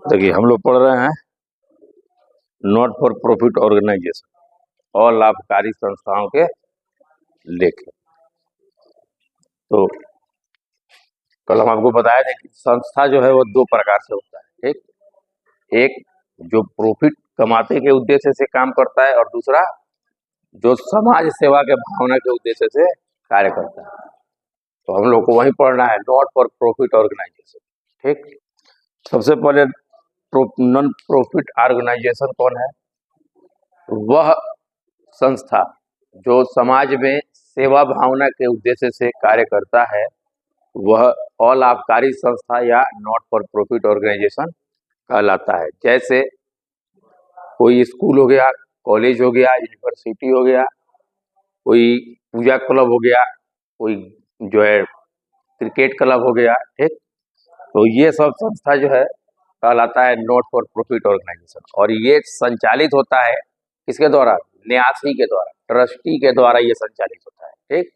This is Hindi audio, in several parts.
देखिए हम लोग पढ़ रहे हैं नॉट फॉर प्रॉफिट ऑर्गेनाइजेशन और लाभकारी संस्थाओं के लेखे। तो कल हम आपको बताया था कि संस्था जो है वो दो प्रकार से होता है। एक जो प्रॉफिट कमाते के उद्देश्य से काम करता है और दूसरा जो समाज सेवा के भावना के उद्देश्य से कार्य करता है। तो हम लोग को वही पढ़ना है, नॉट फॉर प्रॉफिट ऑर्गेनाइजेशन। ठीक, सबसे पहले नॉन प्रॉफिट ऑर्गेनाइजेशन कौन है? वह संस्था जो समाज में सेवा भावना के उद्देश्य से कार्य करता है, वह अलाभकारी संस्था या नॉट फॉर प्रॉफिट ऑर्गेनाइजेशन कहलाता है। जैसे कोई स्कूल हो गया, कॉलेज हो गया, यूनिवर्सिटी हो गया, कोई पूजा क्लब हो गया, कोई जो है क्रिकेट क्लब हो गया। ठीक, तो ये सब संस्था जो है कहलाता है नॉट फॉर प्रॉफिट ऑर्गेनाइजेशन। और ये संचालित होता है किसके द्वारा? न्यासी के द्वारा, ट्रस्टी के द्वारा ये संचालित होता है। ठीक,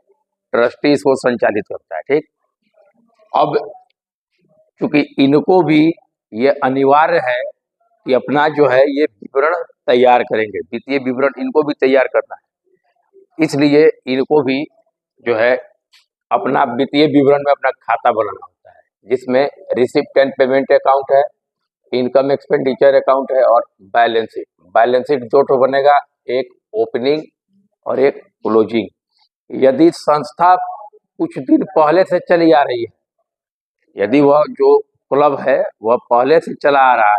ट्रस्टी इसको संचालित करता है। ठीक, अब चूंकि इनको भी ये अनिवार्य है कि अपना जो है ये विवरण तैयार करेंगे, वित्तीय विवरण इनको भी तैयार करना है, इसलिए इनको भी जो है अपना वित्तीय विवरण में अपना खाता बनाना होता है, जिसमें रिसिप्ट एंड पेमेंट अकाउंट है, इनकम एक्सपेंडिचर अकाउंट है और बैलेंस शीट। बैलेंस शीट दो ठो बनेगा, एक ओपनिंग और एक क्लोजिंग। यदि संस्था कुछ दिन पहले से चली आ रही है, यदि वह जो क्लब है वह पहले से चला आ रहा है,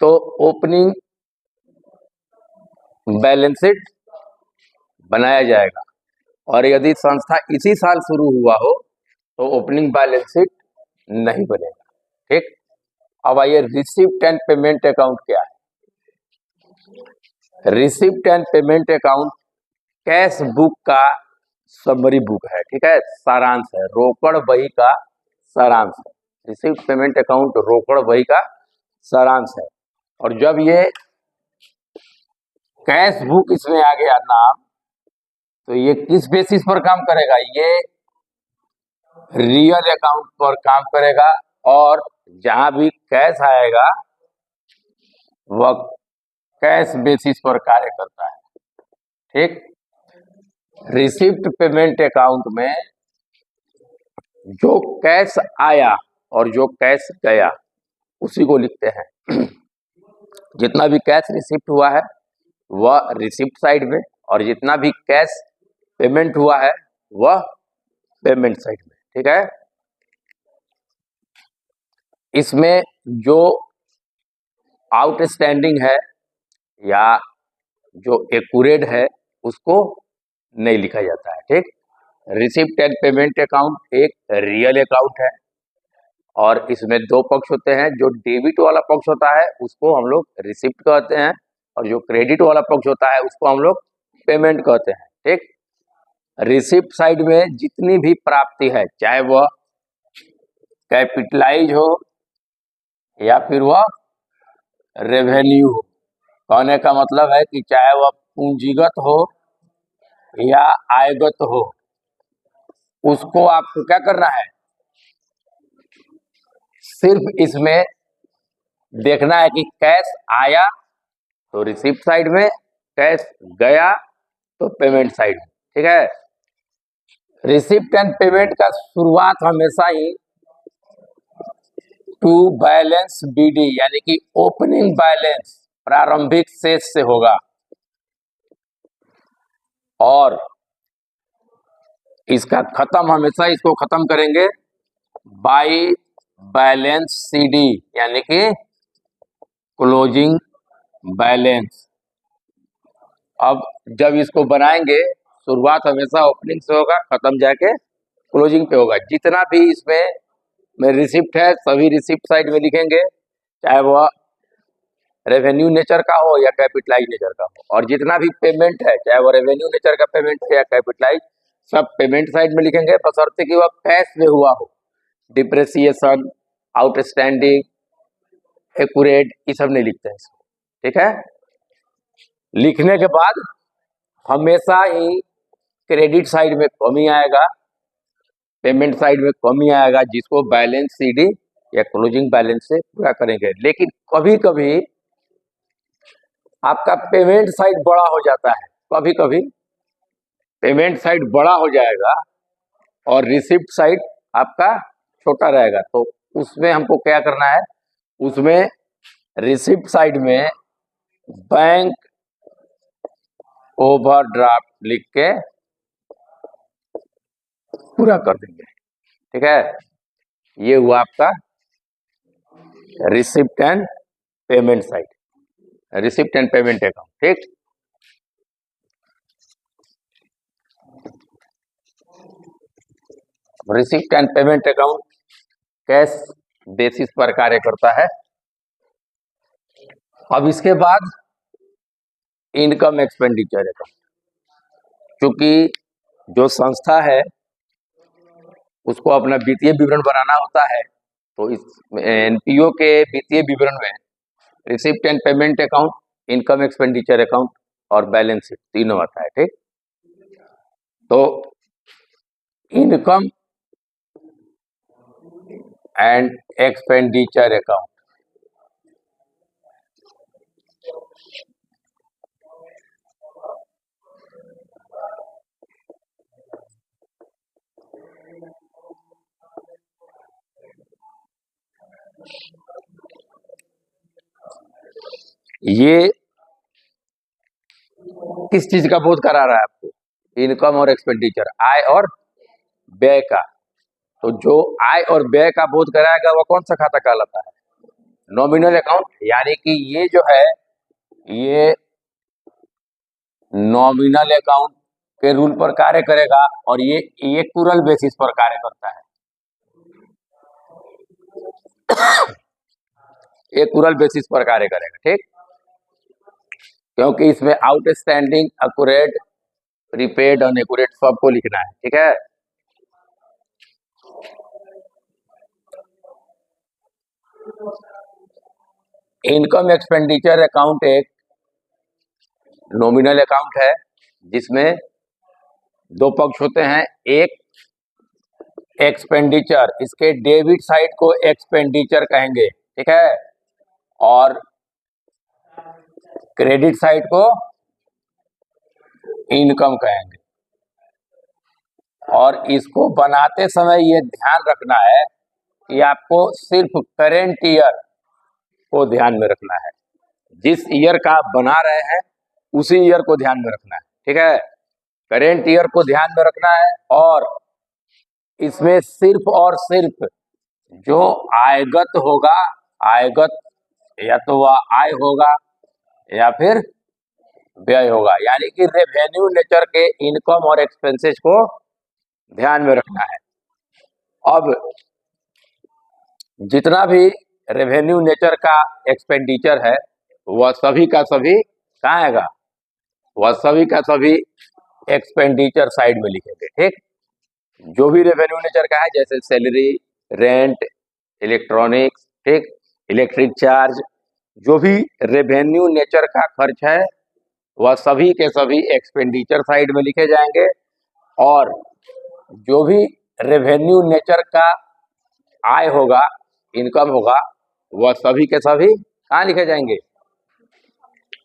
तो ओपनिंग बैलेंस शीट बनाया जाएगा। और यदि संस्था इसी साल शुरू हुआ हो तो ओपनिंग बैलेंस शीट नहीं बनेगा। ठीक, अब आइए रिसिप्ट एंड पेमेंट अकाउंट क्या है? Receipt and payment account cash book का समरी बुक है। ठीक है, सारांश है, रोकड़ बही का सारांश है। रिसिप्ट पेमेंट अकाउंट रोकड़ बही का सारांश है। और जब ये कैश बुक इसमें आ गया नाम, तो ये किस बेसिस पर काम करेगा? ये रियल अकाउंट पर काम करेगा और जहां भी कैश आएगा वह कैश बेसिस पर कार्य करता है। ठीक, रिसिप्ट पेमेंट अकाउंट में जो कैश आया और जो कैश गया उसी को लिखते हैं। जितना भी कैश रिसिप्ट हुआ है वह रिसिप्ट साइड में, और जितना भी कैश पेमेंट हुआ है वह पेमेंट साइड में। ठीक है, इसमें जो आउटस्टैंडिंग है या जो एक्यूरेट है उसको नहीं लिखा जाता है। ठीक, रिसिप्ट एंड पेमेंट अकाउंट एक रियल अकाउंट है और इसमें दो पक्ष होते हैं। जो डेबिट वाला पक्ष होता है उसको हम लोग रिसिप्ट कहते हैं, और जो क्रेडिट वाला पक्ष होता है उसको हम लोग पेमेंट कहते हैं। ठीक, रिसिप्ट साइड में जितनी भी प्राप्ति है, चाहे वह कैपिटलाइज हो या फिर वह रेवेन्यू हो, कहने का मतलब है कि चाहे वह पूंजीगत हो या आयगत हो, उसको आपको क्या करना है? सिर्फ इसमें देखना है कि कैश आया तो रिसिप्ट साइड में, कैश गया तो पेमेंट साइड में। ठीक है, रिसिप्ट एंड पेमेंट का शुरुआत हमेशा ही टू बैलेंस बीडी यानी कि ओपनिंग बैलेंस, प्रारंभिक शेष से होगा, और इसका खत्म हमेशा इसको खत्म करेंगे बाय बैलेंस सीडी यानी कि क्लोजिंग बैलेंस। अब जब इसको बनाएंगे, शुरुआत हमेशा ओपनिंग से होगा, खत्म जाके क्लोजिंग पे होगा। जितना भी इसमें में रिसिप्ट है सभी रिसिप्ट साइड में लिखेंगे, चाहे वह रेवेन्यू नेचर का हो या कैपिटलाइज नेचर का हो। और जितना भी पेमेंट है, चाहे वह रेवेन्यू नेचर का पेमेंट है या कैपिटलाइज, सब पेमेंट साइड में लिखेंगे, बशर्ते कि वह कैश में हुआ हो। डिप्रेसिएशन, आउटस्टैंडिंग, एक्यूरेट, ये सब नहीं लिखते हैं इसको। ठीक है, लिखने के बाद हमेशा ही क्रेडिट साइड में कमी आएगा, पेमेंट साइड में कमी आएगा, जिसको बैलेंस सीडी या क्लोजिंग बैलेंस से पूरा करेंगे। लेकिन कभी कभी आपका पेमेंट साइड बड़ा हो जाता है, कभी कभी पेमेंट साइड बड़ा हो जाएगा और रिसिप्ट साइड आपका छोटा रहेगा, तो उसमें हमको क्या करना है, उसमें रिसिप्ट साइड में बैंक ओवरड्राफ्ट लिख के पूरा कर देंगे। ठीक है, ये हुआ आपका receipt and payment side, receipt and payment account. ठीक, receipt and payment account cash basis पर कार्य करता है। अब इसके बाद इनकम एक्सपेंडिचर अकाउंट, क्योंकि जो संस्था है उसको अपना वित्तीय विवरण बनाना होता है, तो इस एनपीओ के वित्तीय विवरण में receipt and payment account, income expenditure account और बैलेंस शीट तीनों आता है। ठीक, तो इनकम एंड एक्सपेंडिचर अकाउंट, ये किस चीज का बोध करा रहा है आपको, इनकम और एक्सपेंडिचर, आय और व्यय का। तो जो आय और व्यय का बोध कराएगा वो कौन सा खाता कहलाता है, नॉमिनल अकाउंट। यानी कि ये जो है ये नॉमिनल अकाउंट के रूल पर कार्य करेगा और ये एक्यूरल बेसिस पर कार्य करता है, एक्यूरल बेसिस पर कार्य करेगा। ठीक, क्योंकि इसमें आउटस्टैंडिंग, एक्यूरेट, प्रीपेड, अनएक्यूरेट सबको लिखना है। ठीक है, इनकम एक्सपेंडिचर अकाउंट एक नॉमिनल अकाउंट है जिसमें दो पक्ष होते हैं, एक एक्सपेंडिचर, इसके डेबिट साइड को एक्सपेंडिचर कहेंगे। ठीक है, और क्रेडिट साइड को इनकम कहेंगे। और इसको बनाते समय ये ध्यान रखना है कि आपको सिर्फ करेंट ईयर को ध्यान में रखना है, जिस ईयर का आप बना रहे हैं उसी ईयर को ध्यान में रखना है। ठीक है, करेंट ईयर को ध्यान में रखना है और इसमें सिर्फ और सिर्फ जो आयगत होगा, आयगत या तो वह आय होगा या फिर व्यय होगा, यानी कि रेवेन्यू नेचर के इनकम और एक्सपेंसेस को ध्यान में रखना है। अब जितना भी रेवेन्यू नेचर का एक्सपेंडिचर है वह सभी का सभी कहाँ आएगा, वह सभी का सभी एक्सपेंडिचर साइड में लिखेंगे। ठीक, जो भी रेवेन्यू नेचर का है, जैसे सैलरी, रेंट, इलेक्ट्रॉनिक्स, ठीक, इलेक्ट्रिक चार्ज, जो भी रेवेन्यू नेचर का खर्च है वह सभी के सभी एक्सपेंडिचर साइड में लिखे जाएंगे। और जो भी रेवेन्यू नेचर का आय होगा, इनकम होगा, वह सभी के सभी कहाँ लिखे जाएंगे,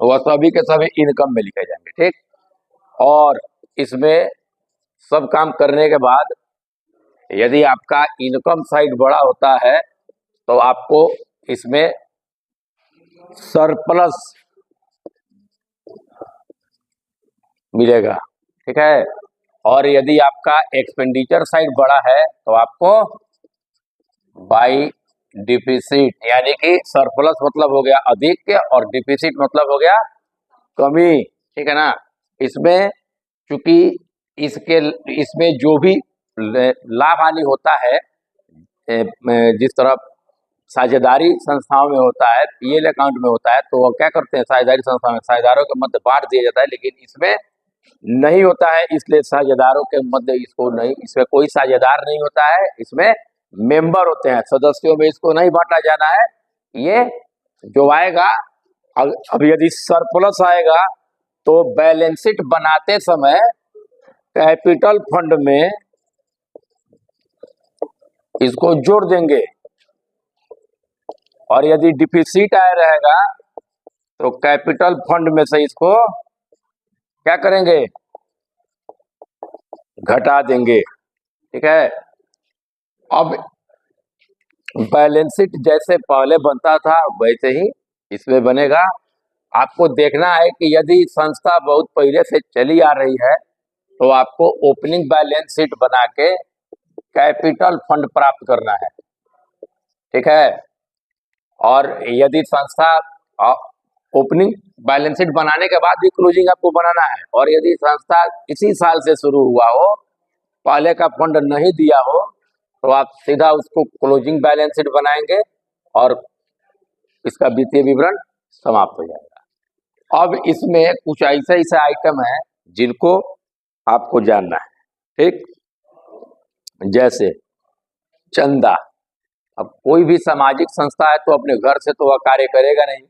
वह सभी के सभी इनकम में लिखे जाएंगे। ठीक, और इसमें सब काम करने के बाद यदि आपका इनकम साइड बड़ा होता है तो आपको इसमें सरप्लस मिलेगा। ठीक है, और यदि आपका एक्सपेंडिचर साइड बड़ा है तो आपको बाई डिफिसिट, यानी कि सरप्लस मतलब हो गया अधिक के और डिफिसिट मतलब हो गया कमी। ठीक है ना, इसमें चूंकि इसमें जो भी लाभ हानि होता है, जिस तरह साझेदारी संस्थाओं में होता है, पीएल अकाउंट में होता है, तो वो क्या करते हैं, साझेदारी संस्था में साझेदारों के मध्य बांट दिया जाता है, लेकिन इसमें नहीं होता है, इसलिए साझेदारों के मध्य इसको नहीं, इसमें कोई साझेदार नहीं होता है, इसमें मेंबर होते हैं, सदस्यों में इसको नहीं बांटा जाना है। ये जो आएगा, अब यदि सरप्लस आएगा तो बैलेंस शीट बनाते समय कैपिटल फंड में इसको जोड़ देंगे, और यदि डिफिसिट आया रहेगा तो कैपिटल फंड में से इसको क्या करेंगे, घटा देंगे। ठीक है। अब बैलेंस शीट जैसे पहले बनता था वैसे ही इसमें बनेगा। आपको देखना है कि यदि संस्था बहुत पहले से चली आ रही है तो आपको ओपनिंग बैलेंस शीट बना के कैपिटल फंड प्राप्त करना है। ठीक है। और यदि संस्था ओपनिंग बैलेंस शीट बनाने के बाद भी क्लोजिंग आपको बनाना है, और यदि संस्था इसी साल से शुरू हुआ हो, पहले का फंड नहीं दिया हो, तो आप सीधा उसको क्लोजिंग बैलेंस शीट बनाएंगे और इसका वित्तीय विवरण समाप्त हो जाएगा। अब इसमें कुछ ऐसे ऐसे आइटम है जिनको आपको जानना है। ठीक, जैसे चंदा। अब कोई भी सामाजिक संस्था है तो अपने घर से तो वह कार्य करेगा नहीं,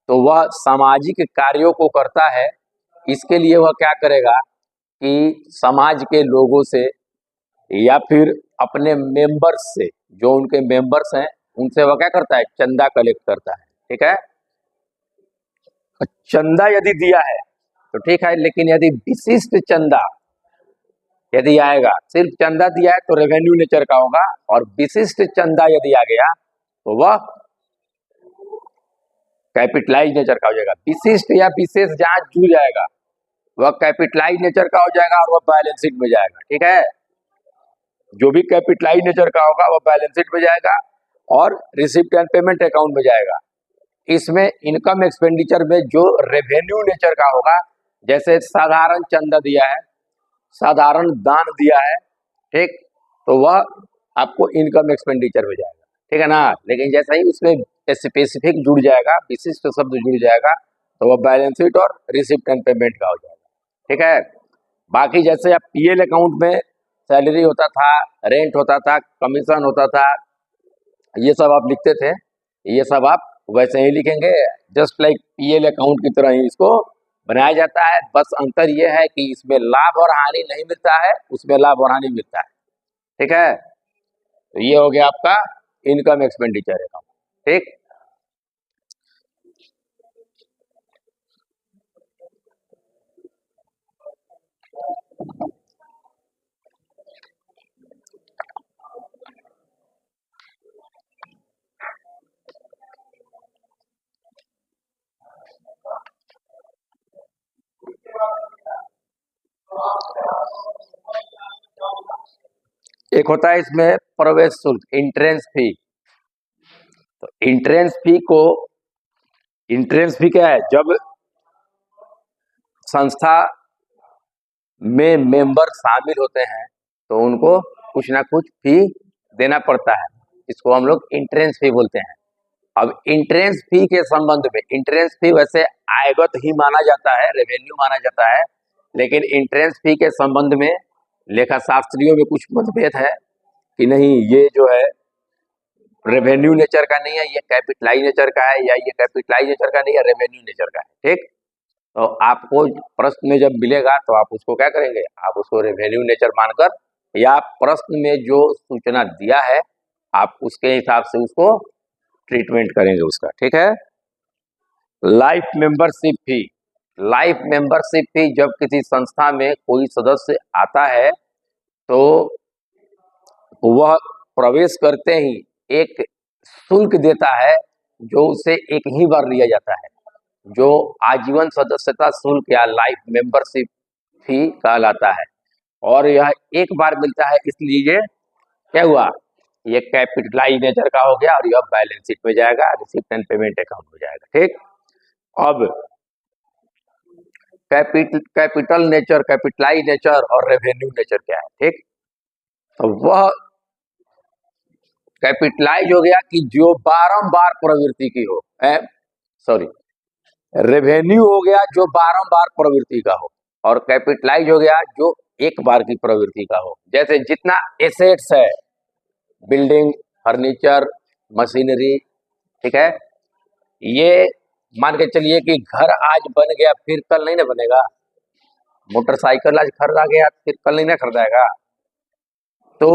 तो वह सामाजिक कार्यों को करता है। इसके लिए वह क्या करेगा कि समाज के लोगों से या फिर अपने मेंबर्स से, जो उनके मेंबर्स हैं उनसे वह क्या करता है, चंदा कलेक्ट करता है। ठीक है। चंदा यदि दिया है तो ठीक है, लेकिन यदि विशिष्ट चंदा यदि आएगा, सिर्फ चंदा दिया है तो रेवेन्यू नेचर का होगा, और विशिष्ट चंदा यदि आ गया तो वह कैपिटलाइज नेचर का हो जाएगा। विशिष्ट या विशेष जहां जुड़ जाएगा वह कैपिटलाइज नेचर का हो जाएगा और वह बैलेंस शीट में जाएगा। ठीक है। जो भी कैपिटलाइज नेचर का होगा वह बैलेंस शीट में जाएगा और रिसिप्ट एंड पेमेंट अकाउंट में जाएगा। इसमें इनकम एक्सपेंडिचर में जो रेवेन्यू नेचर का होगा, जैसे साधारण चंदा दिया है, साधारण दान दिया है, ठीक, तो वह आपको इनकम एक्सपेंडिचर में जाएगा। ठीक है ना। लेकिन जैसा ही उसमें स्पेसिफिक जुड़ जाएगा, विशिष्ट शब्द जुड़ जाएगा, तो वह बैलेंस शीट और रिसिप्ट एंड पेमेंट का हो जाएगा। ठीक है। बाकी जैसे आप पीएल अकाउंट में सैलरी होता था, रेंट होता था, कमीशन होता था, ये सब आप लिखते थे, ये सब आप वैसे ही लिखेंगे, जस्ट लाइक पीएल अकाउंट की तरह ही इसको बनाया जाता है। बस अंतर ये है कि इसमें लाभ और हानि नहीं मिलता है, उसमें लाभ और हानि मिलता है। ठीक है। तो ये हो गया आपका इनकम एक्सपेंडिचर अकाउंट। ठीक। एक होता है इसमें प्रवेश शुल्क, एंट्रेंस फी। तो एंट्रेंस फी क्या है, जब संस्था में मेंबर शामिल होते हैं तो उनको कुछ ना कुछ फी देना पड़ता है, इसको हम लोग एंट्रेंस फी बोलते हैं। अब एंट्रेंस फी के संबंध में, एंट्रेंस फी वैसे आयगत ही माना जाता है, रेवेन्यू माना जाता है, लेकिन एंट्रेंस फी के संबंध में लेखा शास्त्रियों में कुछ मतभेद है कि नहीं, ये जो है रेवेन्यू नेचर का नहीं है, ये कैपिटलाइज नेचर का है, या ये कैपिटलाइज नेचर का नहीं है, रेवेन्यू नेचर का है। ठीक। तो आपको प्रश्न में जब मिलेगा तो आप उसको क्या करेंगे, आप उसको रेवेन्यू नेचर मानकर, या प्रश्न में जो सूचना दिया है आप उसके हिसाब से उसको ट्रीटमेंट करेंगे उसका। ठीक है। Life membership fee. Life membership fee, जब किसी संस्था में कोई सदस्य आता है तो वह प्रवेश करते ही एक शुल्क देता है, जो उसे एक ही बार लिया जाता है, जो आजीवन सदस्यता शुल्क या लाइफ मेंबरशिप फी कहलाता है। और यह एक बार मिलता है, इसलिए क्या हुआ, ये कैपिटलाइज नेचर का हो गया और यह बैलेंस शीट में जाएगा, रिसिप्ट एंड पेमेंट अकाउंट में जाएगा। ठीक। अब कैपिटल नेचर, कैपिटलाइज नेचर और रेवेन्यू नेचर क्या है। ठीक। तो वह कैपिटलाइज हो गया कि जो बारंबार प्रवृत्ति की हो, सॉरी, रेवेन्यू हो गया जो बारंबार प्रवृत्ति का हो, और कैपिटलाइज हो गया जो एक बार की प्रवृत्ति का हो। जैसे जितना एसेट्स है, बिल्डिंग, फर्नीचर, मशीनरी, ठीक है, ये मान के चलिए कि घर आज बन गया फिर कल नहीं ना बनेगा, मोटरसाइकिल आज खरीदा गया फिर कल नहीं ना खरीदाएगा। तो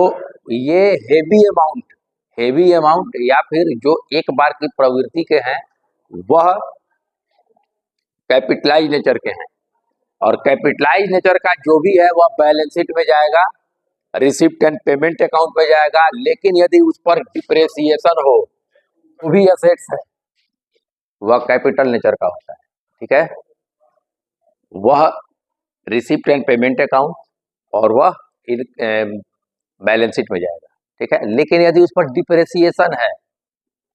ये हेवी अमाउंट हेवी अमाउंट या फिर जो एक बार की प्रवृत्ति के हैं वह कैपिटलाइज नेचर के हैं, और कैपिटलाइज नेचर का जो भी है वह बैलेंस शीट में जाएगा, रिसिप्ट एंड पेमेंट अकाउंट में जाएगा। लेकिन यदि उस पर डिप्रेसिएशन हो तो भी असेट्स है, वह कैपिटल नेचर का होता है। ठीक है, वह रिसिप्ट एंड पेमेंट अकाउंट और वह बैलेंस शीट में जाएगा। ठीक है, लेकिन यदि उस पर डिप्रेसिएशन है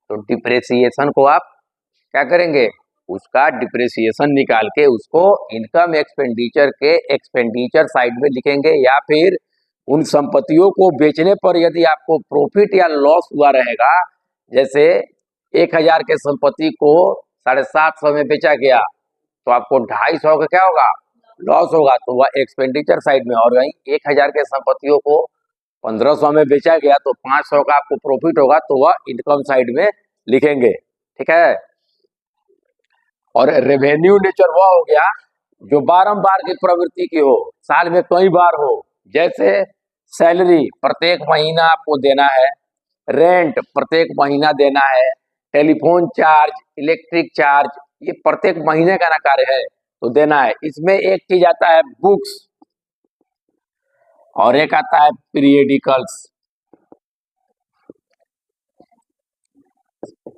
तो डिप्रेसिएशन को आप क्या करेंगे, उसका डिप्रेसिएशन निकाल के उसको इनकम एक्सपेंडिचर के एक्सपेंडिचर साइड में लिखेंगे, या फिर उन संपत्तियों को बेचने पर यदि आपको प्रॉफिट या लॉस हुआ रहेगा, जैसे 1000 के संपत्ति को 750 में बेचा गया तो आपको 250 का क्या होगा, लॉस होगा, तो वह एक्सपेंडिचर साइड में। और वहीं 1000 के संपत्तियों को 1500 में बेचा गया तो 500 का आपको प्रॉफिट होगा, तो वह इनकम साइड में लिखेंगे। ठीक है, और रेवेन्यू नेचर वह हो गया जो बारंबार की प्रवृत्ति की हो, साल में कई बार हो, जैसे सैलरी प्रत्येक महीना आपको देना है, रेंट प्रत्येक महीना देना है, टेलीफोन चार्ज, इलेक्ट्रिक चार्ज, ये प्रत्येक महीने का ना कार्य है तो देना है। इसमें एक चीज आता है बुक्स और एक आता है पीरियडिकल्स,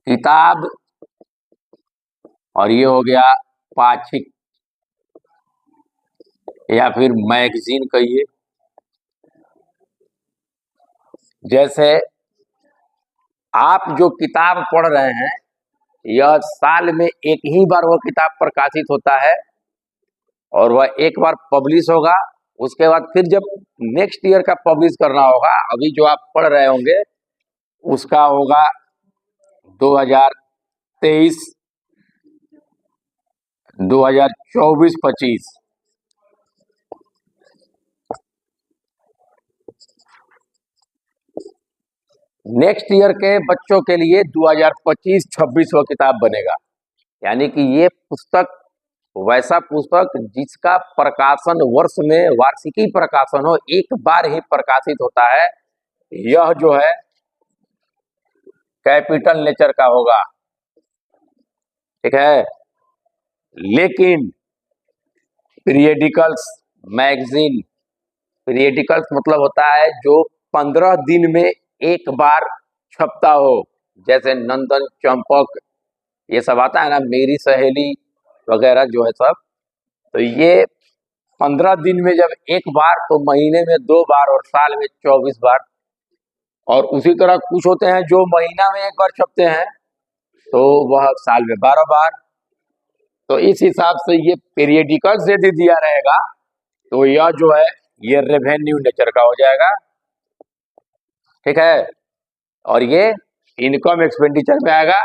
किताब, और ये हो गया पाक्षिक या फिर मैगजीन कहिए। जैसे आप जो किताब पढ़ रहे हैं यह साल में एक ही बार वह किताब प्रकाशित होता है और वह एक बार पब्लिश होगा, उसके बाद फिर जब नेक्स्ट ईयर का पब्लिश करना होगा, अभी जो आप पढ़ रहे होंगे उसका होगा 2023 2024-25। नेक्स्ट ईयर के बच्चों के लिए 2025-26 वो किताब बनेगा। यानी कि ये पुस्तक वैसा पुस्तक जिसका प्रकाशन वर्ष में वार्षिकी प्रकाशन हो, एक बार ही प्रकाशित होता है, यह जो है कैपिटल नेचर का होगा। ठीक है, लेकिन पीरियडिकल्स मैगजीन, पीरियडिकल्स मतलब होता है जो 15 दिन में एक बार छपता हो, जैसे नंदन चंपक ये सब आता है ना, मेरी सहेली वगैरह जो है सब, तो ये 15 दिन में जब एक बार तो महीने में 2 बार और साल में 24 बार। और उसी तरह कुछ होते हैं जो महीना में एक बार छपते हैं तो वह साल में 12 बार। तो इस हिसाब से ये पीरियडिकल्स यदि दिया रहेगा तो यह जो है ये रेवेन्यू नेचर का हो जाएगा। ठीक है, और ये इनकम एक्सपेंडिचर में आएगा,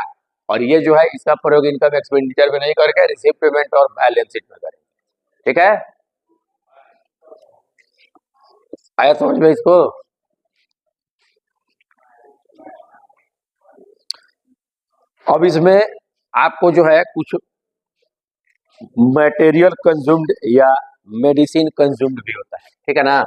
और ये जो है इसका प्रयोग इनकम एक्सपेंडिचर में नहीं करके रिसीव पेमेंट और बैलेंस शीट में करेंगे। ठीक है, आया समझ में इसको? अब इसमें आपको जो है कुछ मटेरियल कंज्यूम्ड या मेडिसिन कंज्यूम्ड भी होता है। ठीक है ना,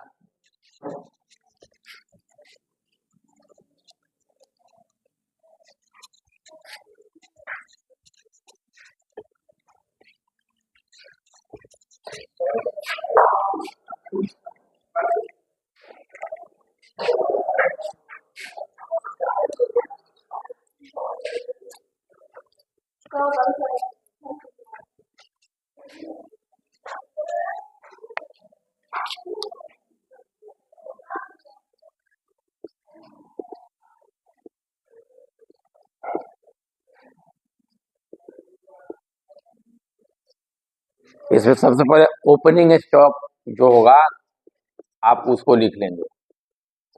इसमें सबसे पहले ओपनिंग स्टॉक जो होगा आप उसको लिख लेंगे,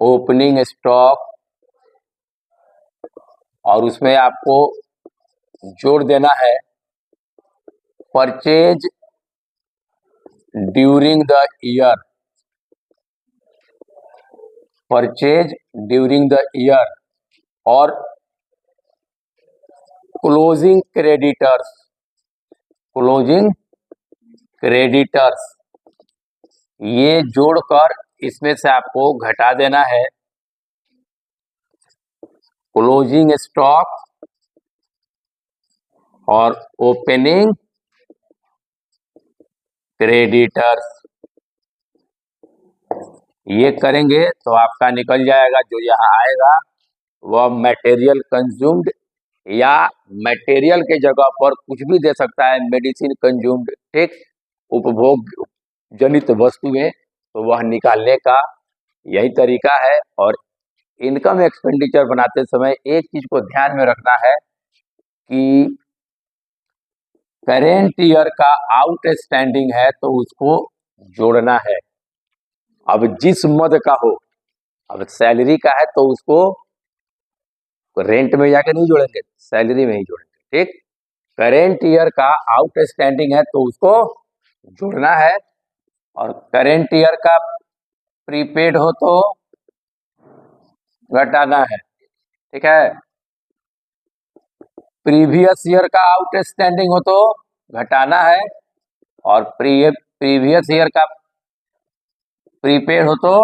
ओपनिंग स्टॉक, और उसमें आपको जोड़ देना है purchase during the year, purchase during the year, और क्लोजिंग क्रेडिटर्स, क्लोजिंग क्रेडिटर्स, ये जोड़कर इसमें से आपको घटा देना है क्लोजिंग स्टॉक और ओपनिंग क्रेडिटर्स, ये करेंगे तो आपका निकल जाएगा। जो यहाँ आएगा वह मटेरियल कंज्यूम्ड, या मटेरियल के जगह पर कुछ भी दे सकता है, मेडिसिन कंज्यूम्ड, ठीक, उपभोग जनित वस्तुएं, तो वह निकालने का यही तरीका है। और इनकम एक्सपेंडिचर बनाते समय एक चीज को ध्यान में रखना है कि करेंट ईयर का आउटस्टैंडिंग है तो उसको जोड़ना है। अब जिस मद का हो, अब सैलरी का है तो उसको रेंट में जाके नहीं जोड़ेंगे, सैलरी में ही जोड़ेंगे, ठीक। करेंट ईयर का आउटस्टैंडिंग है तो उसको जोड़ना है, और करेंट ईयर का प्रीपेड हो तो घटाना है, ठीक है। प्रीवियस ईयर का आउटस्टैंडिंग हो तो घटाना है, और प्रीवियस ईयर का प्रीपेड हो तो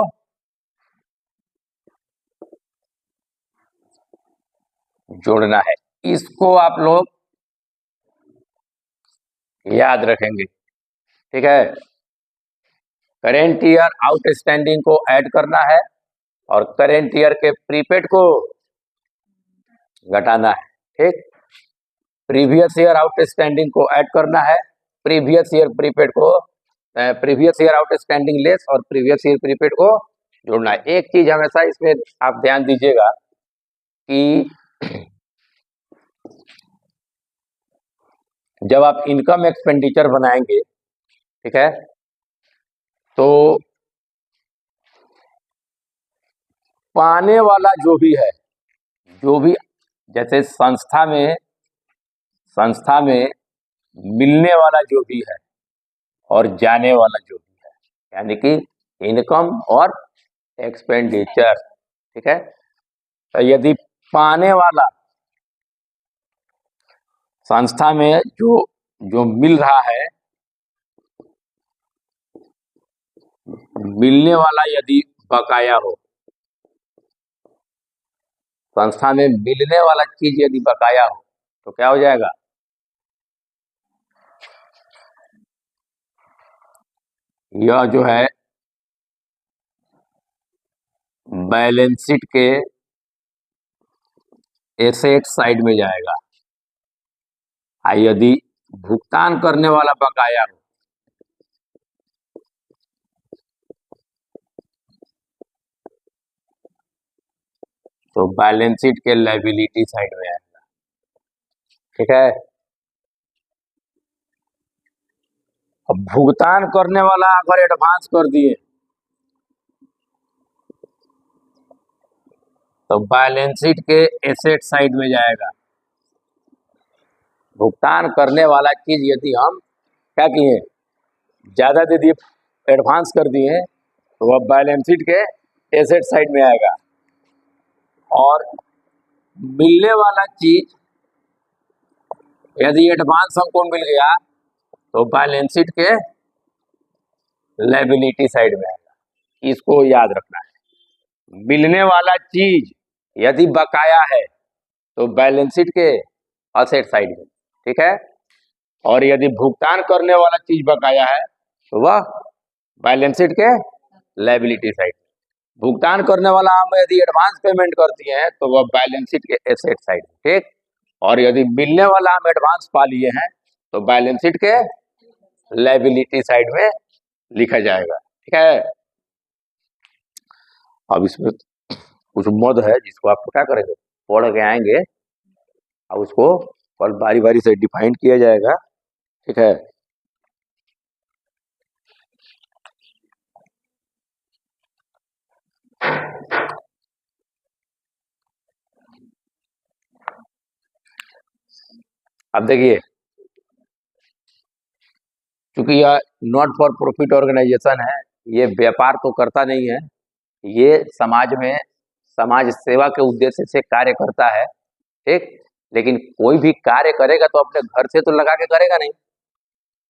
जोड़ना है। इसको आप लोग याद रखेंगे, ठीक है। करेंट ईयर आउटस्टैंडिंग को ऐड करना है और करेंट ईयर के प्रीपेड को घटाना है, ठीक। प्रीवियस ईयर आउटस्टैंडिंग को ऐड करना है, प्रीवियस ईयर प्रीपेड को, प्रीवियस ईयर आउटस्टैंडिंग लेस और प्रीवियस ईयर प्रीपेड को जोड़ना है। एक चीज हमेशा इसमें आप ध्यान दीजिएगा कि जब आप इनकम एक्सपेंडिचर बनाएंगे, ठीक है, तो पाने वाला जो भी है, जो भी, जैसे संस्था में मिलने वाला जो भी है और जाने वाला जो भी है, यानी कि इनकम और एक्सपेंडिचर, ठीक है। तो यदि पाने वाला संस्था में जो जो मिल रहा है, मिलने वाला यदि बकाया हो, संस्था में मिलने वाला चीज यदि बकाया हो तो क्या हो जाएगा, यह जो है बैलेंस शीट के एसेट साइड में जाएगा। यदि भुगतान करने वाला बकाया हो तो बैलेंस शीट के लायबिलिटी साइड में आएगा, ठीक है। अब भुगतान करने वाला अगर एडवांस कर दिए तो बैलेंस शीट के एसेट साइड में जाएगा। भुगतान करने वाला चीज यदि हम क्या किए, ज्यादा दे दिए, एडवांस कर दिए, तो वह बैलेंस शीट के एसेट साइड में आएगा। और मिलने वाला चीज यदि एडवांस हमको मिल गया तो बैलेंस शीट के लायबिलिटी साइड में आएगा। इसको याद रखना है। मिलने वाला चीज यदि बकाया है तो बैलेंस शीट के असेट साइड में, ठीक है। और यदि भुगतान करने वाला चीज बकाया है तो वह बैलेंस शीट के लायबिलिटी साइड। भुगतान करने वाला हम यदि एडवांस पेमेंट करती हैं तो वह बैलेंस शीट के एसेट साइड, ठीक। और यदि मिलने वाला हम एडवांस पा लिए हैं तो बैलेंस शीट के लायबिलिटी साइड में लिखा जाएगा, ठीक है। अब इसमें कुछ मद है जिसको आप क्या करेंगे, पढ़ के आएंगे और उसको कल बारी बारी से डिफाइन किया जाएगा, ठीक है। अब देखिए, क्योंकि यह नॉट फॉर प्रॉफिट ऑर्गेनाइजेशन है, ये व्यापार तो करता नहीं है, ये समाज में समाज सेवा के उद्देश्य से कार्य करता है, ठीक। लेकिन कोई भी कार्य करेगा तो अपने घर से तो लगा के करेगा नहीं,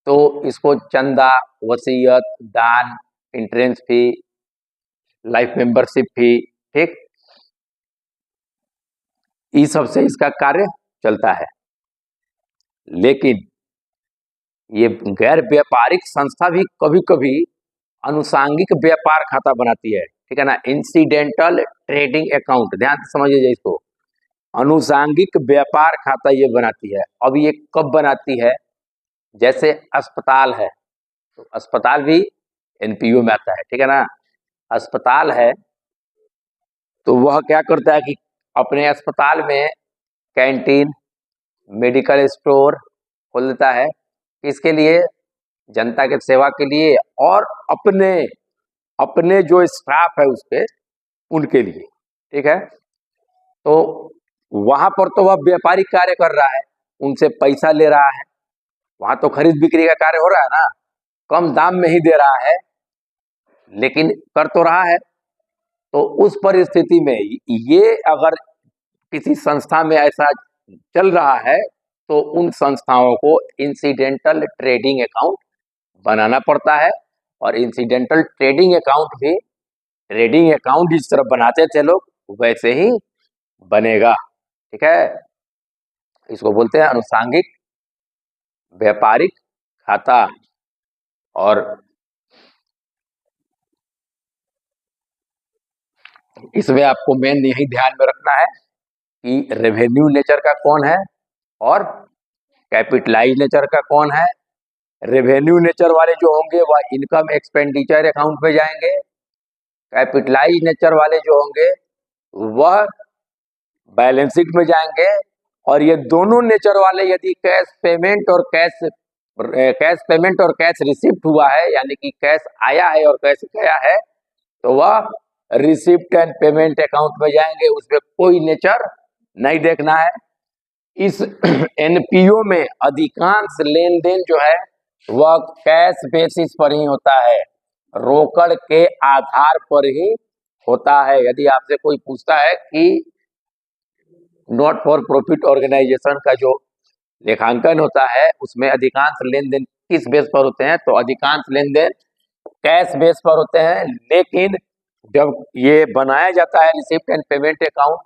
तो इसको चंदा, वसीयत, दान, entrance fee, life membership fee, ठीक, इस सब से इसका कार्य चलता है। लेकिन ये गैर व्यापारिक संस्था भी कभी कभी अनुसांगिक व्यापार खाता बनाती है, ठीक है ना, इंसिडेंटल ट्रेडिंग अकाउंट, ध्यान से समझिए इसको, अनुसांगिक व्यापार खाता ये बनाती है। अब ये कब बनाती है? जैसे अस्पताल है, तो अस्पताल भी एनपीओ में आता है, ठीक है ना। अस्पताल है तो वह क्या करता है कि अपने अस्पताल में कैंटीन, मेडिकल स्टोर खोल देता है, किसके लिए? जनता के सेवा के लिए, और अपने अपने जो स्टाफ है उसके, उनके लिए, ठीक है। तो वहां पर तो वह व्यापारिक कार्य कर रहा है, उनसे पैसा ले रहा है, वहां तो खरीद बिक्री का कार्य हो रहा है ना, कम दाम में ही दे रहा है, लेकिन कर तो रहा है। तो उस परिस्थिति में ये अगर किसी संस्था में ऐसा चल रहा है तो उन संस्थाओं को इंसिडेंटल ट्रेडिंग अकाउंट बनाना पड़ता है। और इंसिडेंटल ट्रेडिंग अकाउंट भी ट्रेडिंग अकाउंट जिस तरह बनाते थे लोग वैसे ही बनेगा, ठीक है। इसको बोलते हैं अनुसांगिक व्यापारिक खाता। और इसमें आपको मेन यही ध्यान में रखना है कि रेवेन्यू नेचर का कौन है और कैपिटलाइज नेचर का कौन है। रेवेन्यू नेचर वाले जो होंगे वह इनकम एक्सपेंडिचर अकाउंट में जाएंगे, कैपिटलाइज नेचर वाले जो होंगे वह बैलेंस शीट में जाएंगे। और ये दोनों नेचर वाले यदि कैश पेमेंट और कैश रिसिप्ट हुआ है, यानी कि कैश आया है और कैश गया है, तो वह रिसिप्ट एंड पेमेंट अकाउंट में जाएंगे, उसमें कोई नेचर नहीं देखना है। इस एनपीओ में अधिकांश लेन देन जो है वह कैश बेसिस पर ही होता है, रोकड़ के आधार पर ही होता है। यदि आपसे कोई पूछता है कि नॉट फॉर प्रॉफिट ऑर्गेनाइजेशन का जो लेखांकन होता है उसमें अधिकांश लेन देन किस बेस पर होते हैं, तो अधिकांश लेन देन कैश बेस पर होते हैं। लेकिन जब ये बनाया जाता है रिसिप्ट एंड पेमेंट अकाउंट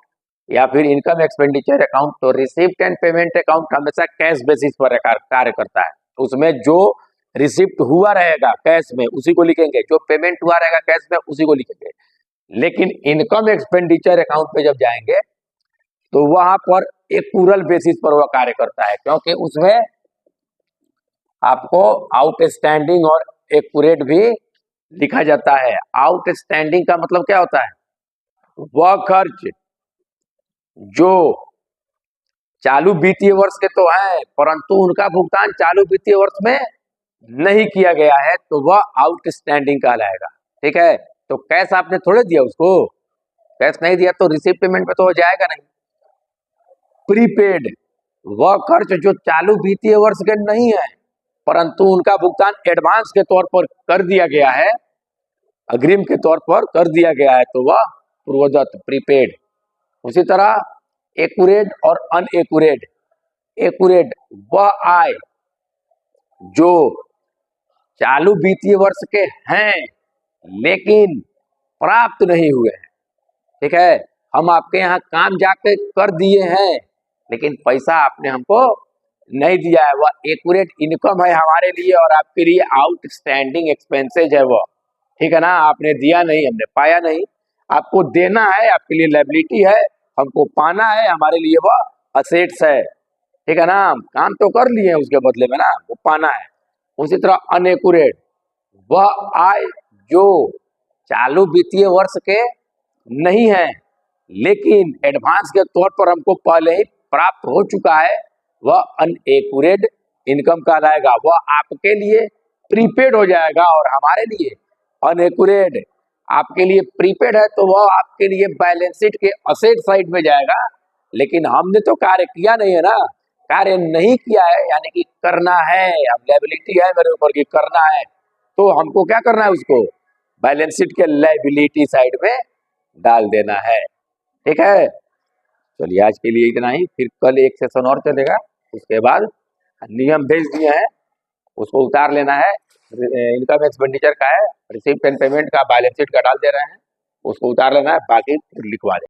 या फिर इनकम एक्सपेंडिचर अकाउंट, तो रिसिप्ट एंड पेमेंट अकाउंट हमेशा कैश बेसिस पर कार्य करता है। उसमें जो रिसिप्ट हुआ रहेगा कैश में उसी को लिखेंगे, जो पेमेंट हुआ रहेगा कैश में उसी को लिखेंगे। लेकिन इनकम एक्सपेंडिचर अकाउंट पे जब जाएंगे तो वहां पर एक्यूरल बेसिस पर वह कार्य करता है, क्योंकि उसमें आपको आउटस्टैंडिंग और एक्यूरेट भी लिखा जाता है। आउटस्टैंडिंग का मतलब क्या होता है? वह खर्च जो चालू वित्तीय वर्ष के तो हैं परंतु उनका भुगतान चालू वित्तीय वर्ष में नहीं किया गया है, तो वह आउटस्टैंडिंग कहलाएगा, ठीक है। तो कैश आपने थोड़े दिया उसको, कैश नहीं दिया तो रिसिप्ट पेमेंट पे तो हो जाएगा नहीं। प्रीपेड वह खर्च जो चालू वित्तीय वर्ष के नहीं है परंतु उनका भुगतान एडवांस के तौर पर कर दिया गया है, अग्रिम के तौर पर कर दिया गया है, तो वह पूर्वदत्त प्रीपेड। उसी तरह एक्यूरेट और अनएक्यूरेट। एक्यूरेट वह आय जो चालू वित्तीय वर्ष के हैं लेकिन प्राप्त नहीं हुए हैं, ठीक है। हम आपके यहाँ काम जाके कर दिए हैं लेकिन पैसा आपने हमको नहीं दिया है, वह एक्यूरेट इनकम है हमारे लिए और आपके लिए आउटस्टैंडिंग एक्सपेंसेज है वो, ठीक है ना। आपने दिया नहीं, हमने पाया नहीं, आपको देना है, आपके लिए लायबिलिटी है, हमको पाना है, हमारे लिए वह असेट्स है, ठीक है ना। काम तो कर लिए उसके बदले में ना, वो पाना है। उसी तरह अनएक्यूरेट वह आय जो चालू वित्तीय वर्ष के नहीं है लेकिन एडवांस के तौर पर हमको पहले ही प्राप्त हो चुका है, वह अनएक्यूरेट इनकम कहलाएगा। वह आपके लिए प्रीपेड हो जाएगा और हमारे लिए अनएक्यूरेट। आपके लिए प्रीपेड है तो वह आपके लिए बैलेंस शीट के असेट साइड में जाएगा, लेकिन हमने तो कार्य किया नहीं है ना, कार्य नहीं किया है, यानी कि करना है, अब लायबिलिटी है मेरे ऊपर की करना है, तो हमको क्या करना है, उसको बैलेंस शीट के लायबिलिटी साइड में डाल देना है, ठीक है। चलिए आज के लिए इतना ही, फिर कल एक सेशन और चलेगा, उसके बाद नियम भेज दिए हैं उसको उतार लेना है। इनकम एक्सपेंडिचर का है, रिसिप्ट एंड पेमेंट का बैलेंस शीट का डाल दे रहे हैं, उसको उतार लेना है, बाकी लिखवा दें।